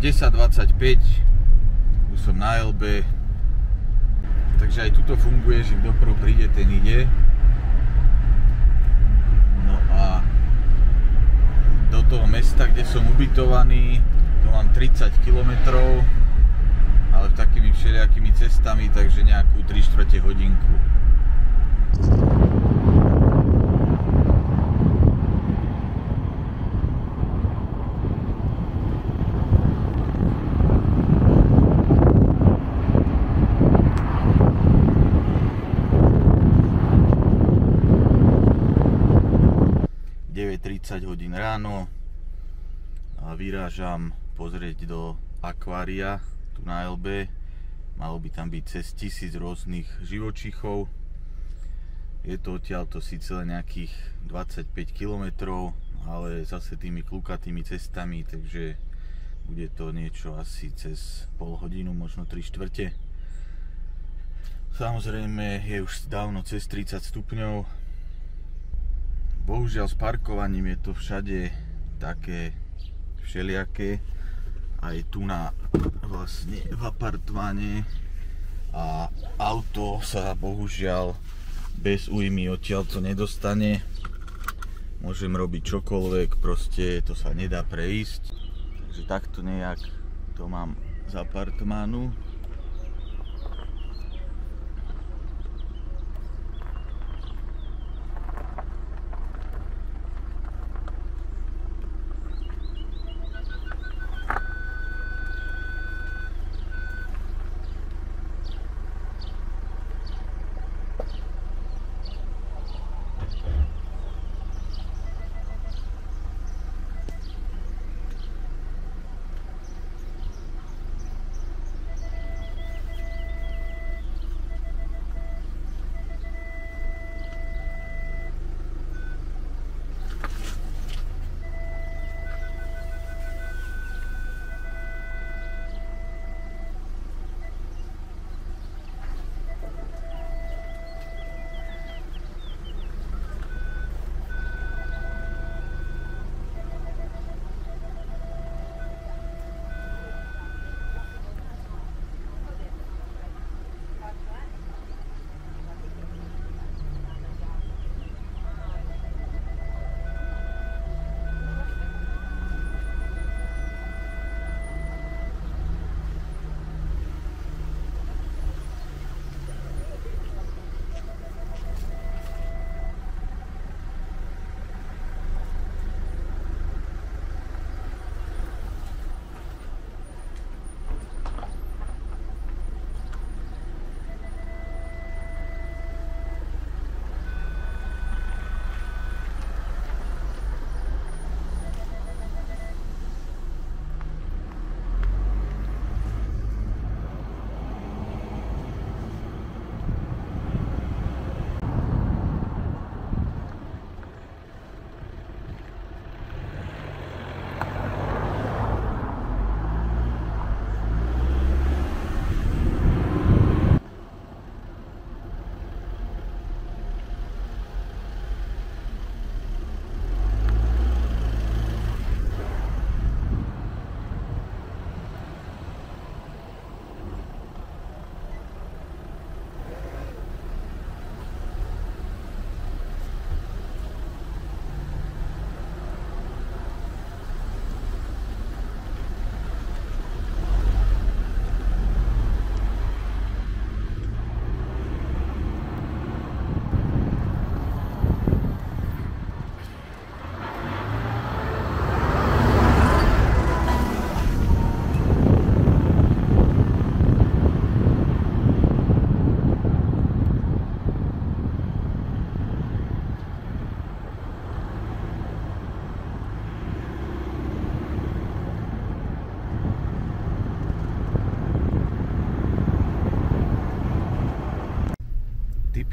10:25, už som na Elbe, takže aj tuto funguje, že kto prv príde, ten ide. No a do toho mesta, kde som ubytovaný, to mám 30 km, ale takými všelijakými cestami, takže nejakú 3/4 hodinku. Hodín ráno a vyrážam pozrieť do akvária tu na Elbe. Malo by tam byť cez 1000 rôznych živočíchov. Je to odtiaľto síce len nejakých 25 km, ale zase tými klukatými cestami, takže bude to niečo asi cez pol hodinu, možno 3/4. Samozrejme je už dávno cez 30 stupňov. Bohužiaľ s parkovaním je to všade také všelijaké, aj tu na vlastne v apartmáne, a auto sa bohužiaľ bez újmy odtiaľto nedostane. Môžem robiť čokoľvek, proste to sa nedá prejsť. Takže takto nejak to mám z apartmánu.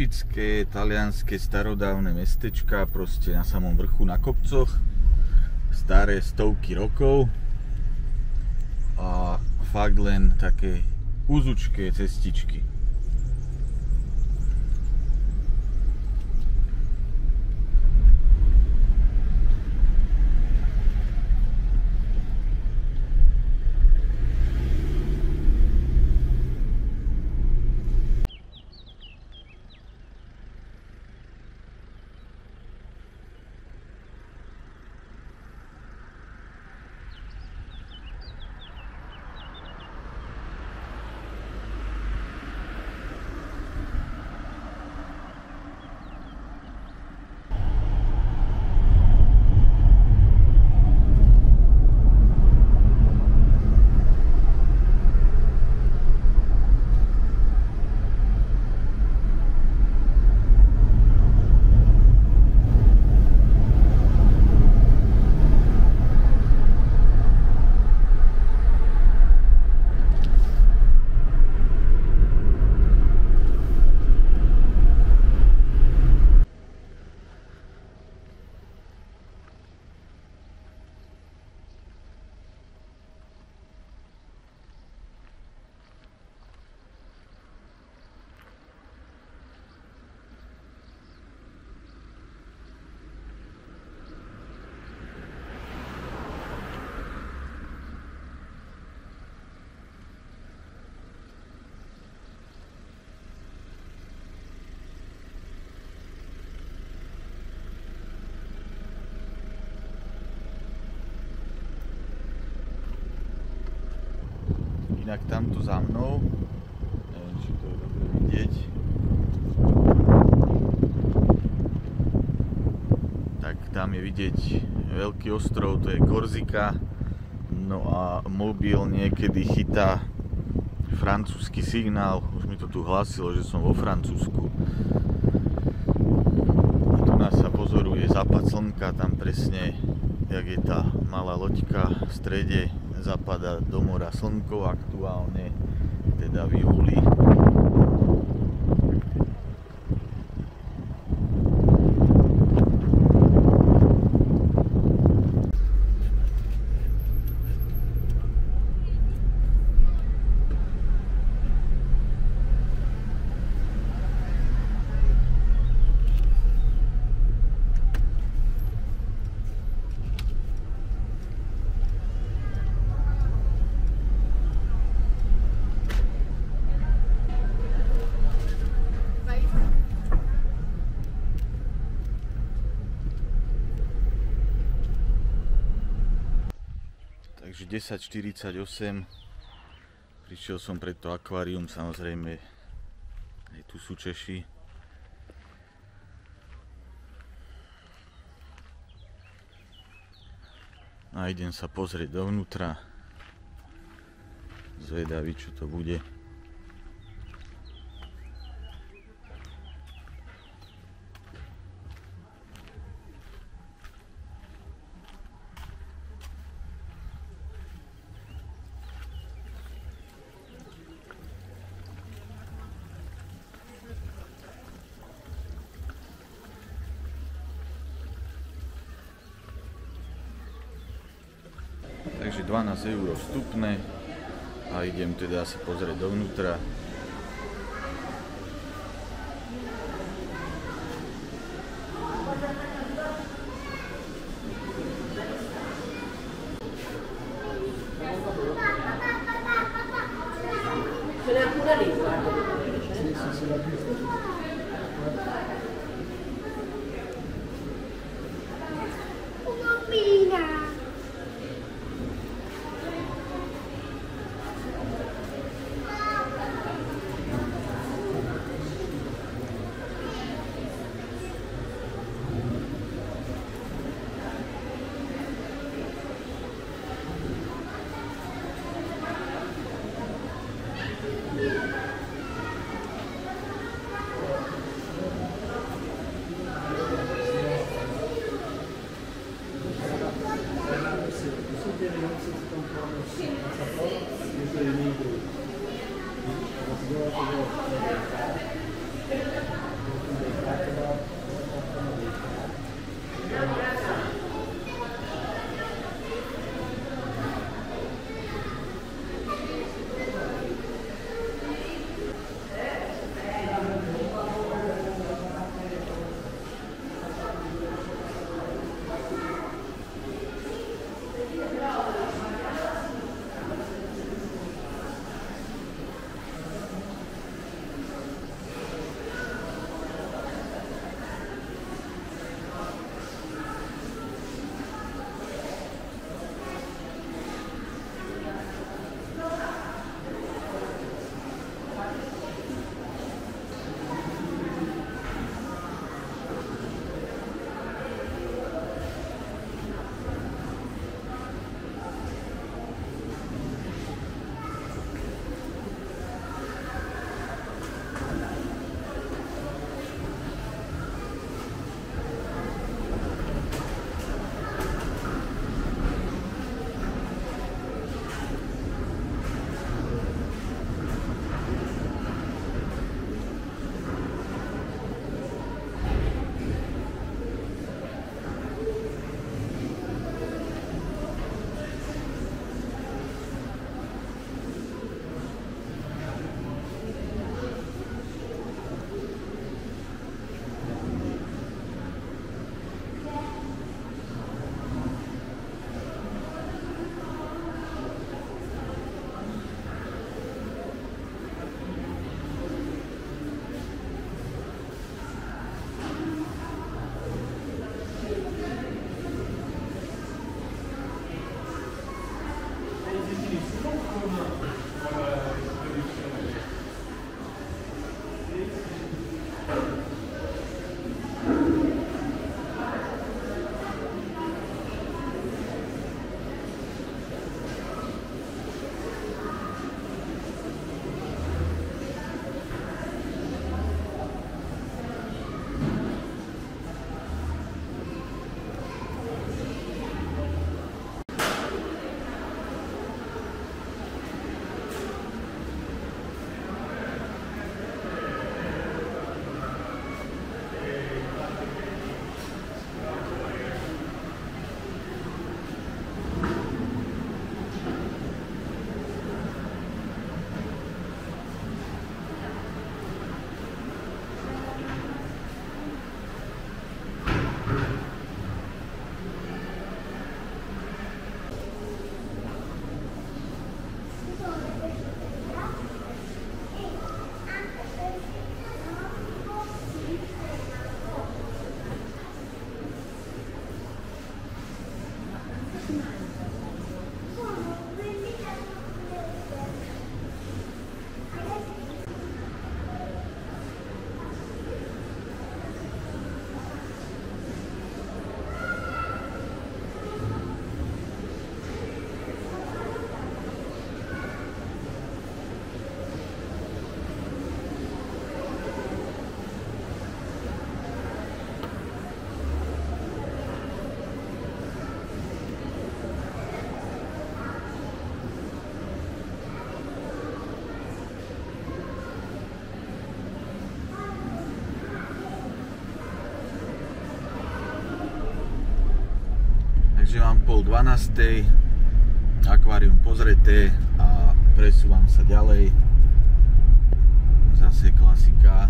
typické talianske starodávne mestečka, proste na samom vrchu na kopcoch, staré stovky rokov a fakt len také úzučké cestičky. inak tamto za mnou, neviem, či to je dobre vidieť, tak tam je vidieť veľký ostrov, to je Korzika. No a mobil niekedy chytá francúzsky signál, už mi to tu hlásilo, že som vo Francúzsku. A tu nás sa pozoruje západ slnka, tam presne, jak je tá malá loďka v strede, zapadá do mora slnko aktuálne, teda v júli. Takže 10:48, prišiel som pred to akvárium, samozrejme, aj tu sú Češi. A idem sa pozrieť dovnútra, zvedavý, čo to bude. Takže 12 € vstupné a idem teda sa pozrieť dovnútra. Takže mám 11:30, akvárium pozreté a presúvam sa ďalej. Zase klasika,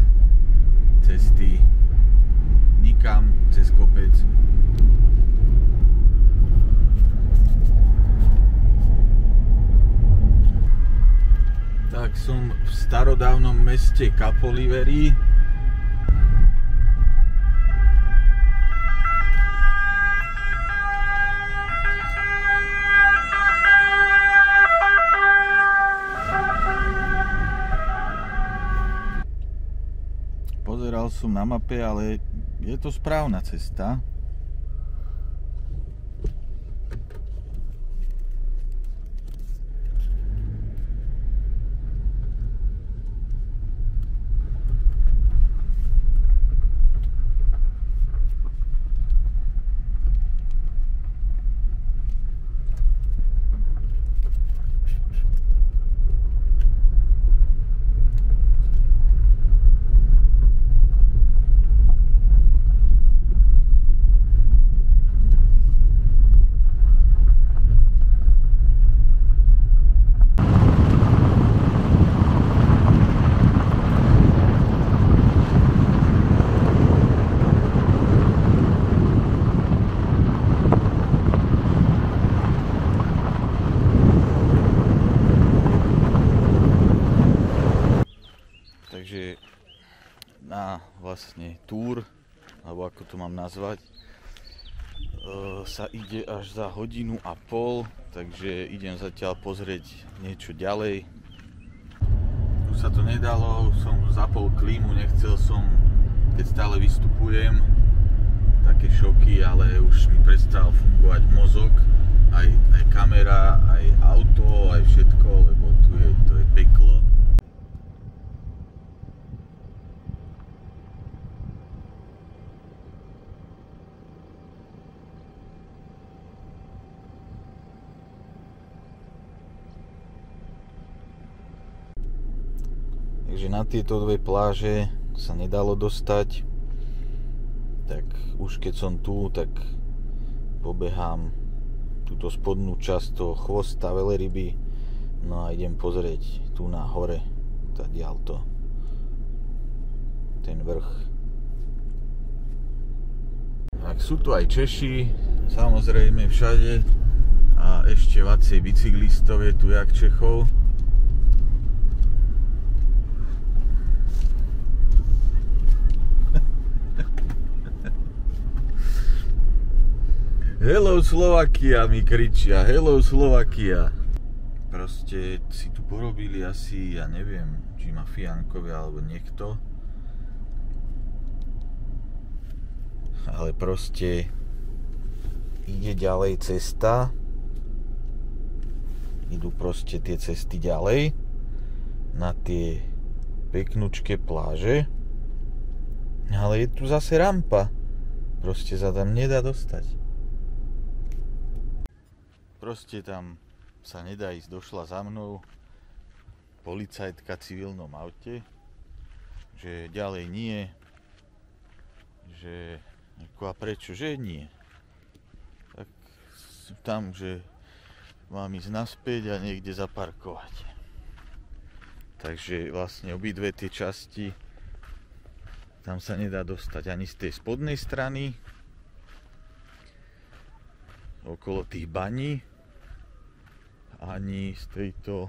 cesty nikam, cez kopec. Tak som v starodávnom meste Capoliveri. Pozeral som na mape, ale je to správna cesta. Takže na vlastne túr, alebo ako to mám nazvať, sa ide až za 1,5 hodiny, takže idem zatiaľ pozrieť niečo ďalej. Tu sa to nedalo, som zapol klímu, nechcel som, keď stále vystupujem, také šoky, ale už mi prestal fungovať mozog, aj kamera, aj auto, aj všetko, lebo to je peklo. Takže na tieto dve pláže sa nedalo dostať, tak už keď som tu, tak pobehám túto spodnú časť toho chvosta veľryby, no a idem pozrieť tu na hore, tadiaľto, ten vrch. Tak sú tu aj Češi, samozrejme všade, a ešte viacej bicyklistov je tu jak Čechov. Hello Slovakia mi kričia, hello Slovakia. Proste si tu porobili asi, ja neviem, či mafiánkovia alebo niekto. Ale proste ide ďalej cesta. Idú proste tie cesty ďalej na tie peknučké pláže. Ale je tu zase rampa. Proste sa tam nedá dostať. Proste tam sa nedá ísť, došla za mnou policajtka v civilnom aute, že ďalej nie, že a prečo, že nie. Tak tam, že mám ísť naspäť a niekde zaparkovať. Takže vlastne obidve tie časti tam sa nedá dostať ani z tej spodnej strany okolo tých baní, ani z tejto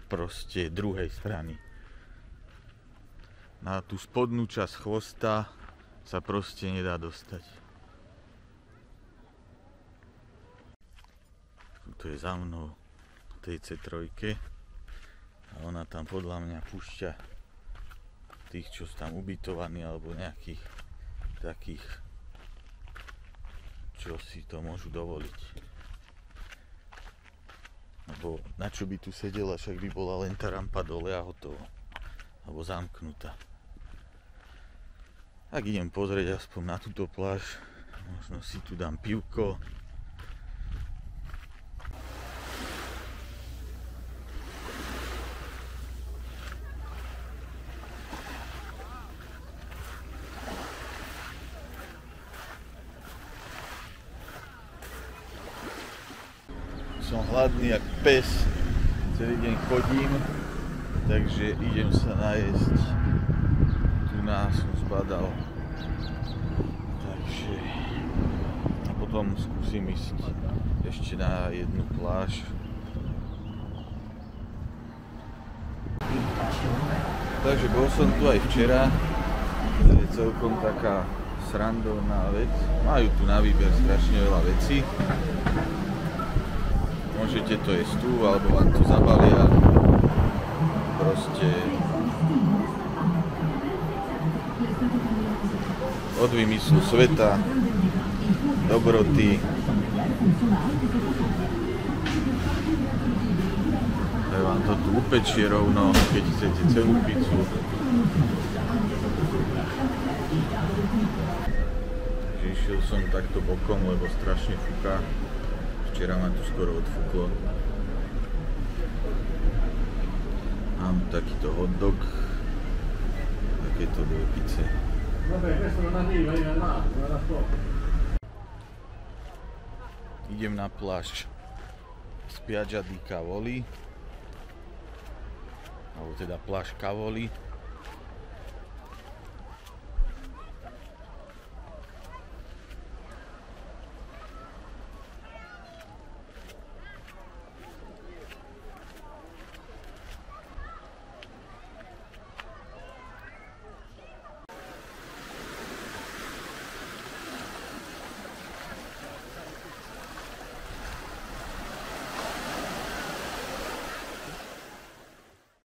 proste druhej strany. Na tú spodnú časť chvosta sa proste nedá dostať. Tuto je za mnou v tej C3 a ona tam podľa mňa púšťa tých, čo sú tam ubytovaní, alebo nejakých takých, čo si to môžu dovoliť. Lebo na čo by tu sedela, však by bola len tá rampa dole a hotovo. Alebo zamknutá. Tak idem pozrieť aspoň na túto pláž. Možno si tu dám pivko. som hladný jak pes, celý deň chodím, takže idem sa najesť. Tu nás som zbadal, takže a potom skúsim ísť ešte na jednu pláž. Takže bol som tu aj včera, to je celkom taká srandovná vec. Majú tu na výber strašne veľa vecí. Môžete to jesť tu, alebo vám to zabalia. Proste od vymyslu sveta, dobroty. Ja vám to tu upečie rovno, keď chcete celú pizzu. Takže išiel som takto bokom, lebo strašne fúka. Včera ma tu skoro odfúklo. Mám takýto hotdog, takéto dve pice. Idem na pláž Spiaggia di Cavoli, alebo teda pláž Cavoli.